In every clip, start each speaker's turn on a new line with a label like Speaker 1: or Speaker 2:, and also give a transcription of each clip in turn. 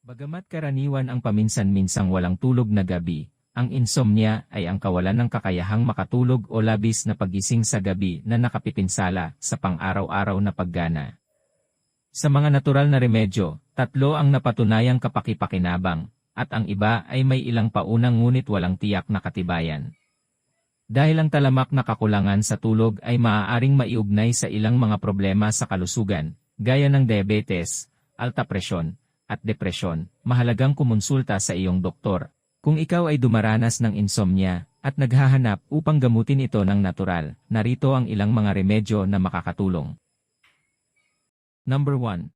Speaker 1: Bagamat karaniwan ang paminsan-minsang walang tulog na gabi, ang insomnia ay ang kawalan ng kakayahang makatulog o labis na pagising sa gabi na nakapipinsala sa pang-araw-araw na paggana. Sa mga natural na remedyo, 3 ang napatunayang kapaki-pakinabang, at ang iba ay may ilang paunang ngunit walang tiyak na katibayan. Dahil ang talamak na kakulangan sa tulog ay maaaring maiugnay sa ilang mga problema sa kalusugan, gaya ng diabetes, alta presyon, at depresyon, mahalagang kumonsulta sa iyong doktor. Kung ikaw ay dumaranas ng insomnia, at naghahanap upang gamutin ito ng natural, narito ang ilang mga remedyo na makakatulong. Number 1.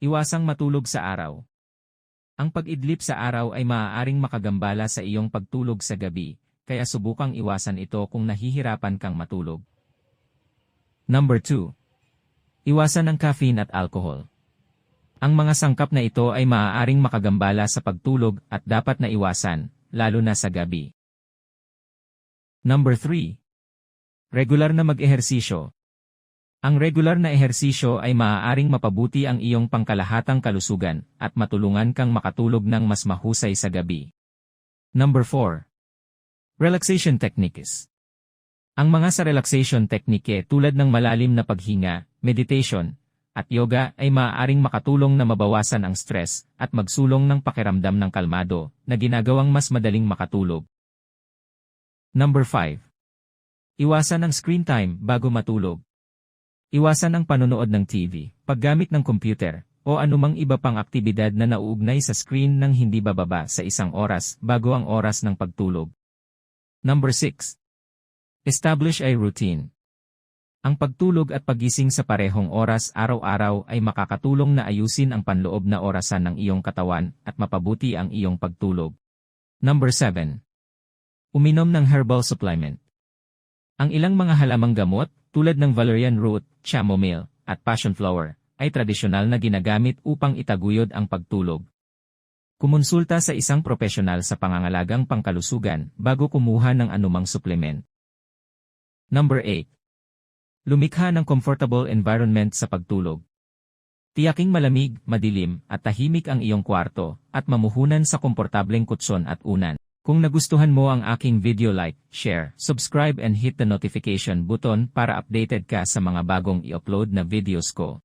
Speaker 1: Iwasang matulog sa araw. Ang pag-idlip sa araw ay maaaring makagambala sa iyong pagtulog sa gabi, kaya subukang iwasan ito kung nahihirapan kang matulog. Number 2. Iwasan ang caffeine at alcohol. Ang mga sangkap na ito ay maaaring makagambala sa pagtulog at dapat na iwasan, lalo na sa gabi. Number 3. Regular na mag-ehersisyo. Ang regular na ehersisyo ay maaaring mapabuti ang iyong pangkalahatang kalusugan at matulungan kang makatulog ng mas mahusay sa gabi. Number 4. Relaxation techniques. Ang mga sa relaxation technique tulad ng malalim na paghinga, meditation, at yoga ay maaaring makatulong na mabawasan ang stress at magsulong ng pakiramdam ng kalmado na ginagawang mas madaling makatulog. Number 5. Iwasan ang screen time bago matulog. Iwasan ang panonood ng TV, paggamit ng computer, o anumang iba pang aktibidad na nauugnay sa screen ng hindi bababa sa 1 oras bago ang oras ng pagtulog. Number 6. Establish a routine. Ang pagtulog at pagising sa parehong oras araw-araw ay makakatulong na ayusin ang panloob na orasan ng iyong katawan at mapabuti ang iyong pagtulog. Number 7. Uminom ng herbal supplement. Ang ilang mga halamang gamot, tulad ng valerian root, chamomile, at passion flower, ay tradisyonal na ginagamit upang itaguyod ang pagtulog. Kumonsulta sa isang propesyonal sa pangangalagang pangkalusugan bago kumuha ng anumang supplement. Number 8. Lumikha ng comfortable environment sa pagtulog. Tiyaking malamig, madilim, at tahimik ang iyong kwarto, at mamuhunan sa komportableng kutson at unan. Kung nagustuhan mo ang aking video, like, share, subscribe and hit the notification button para updated ka sa mga bagong i-upload na videos ko.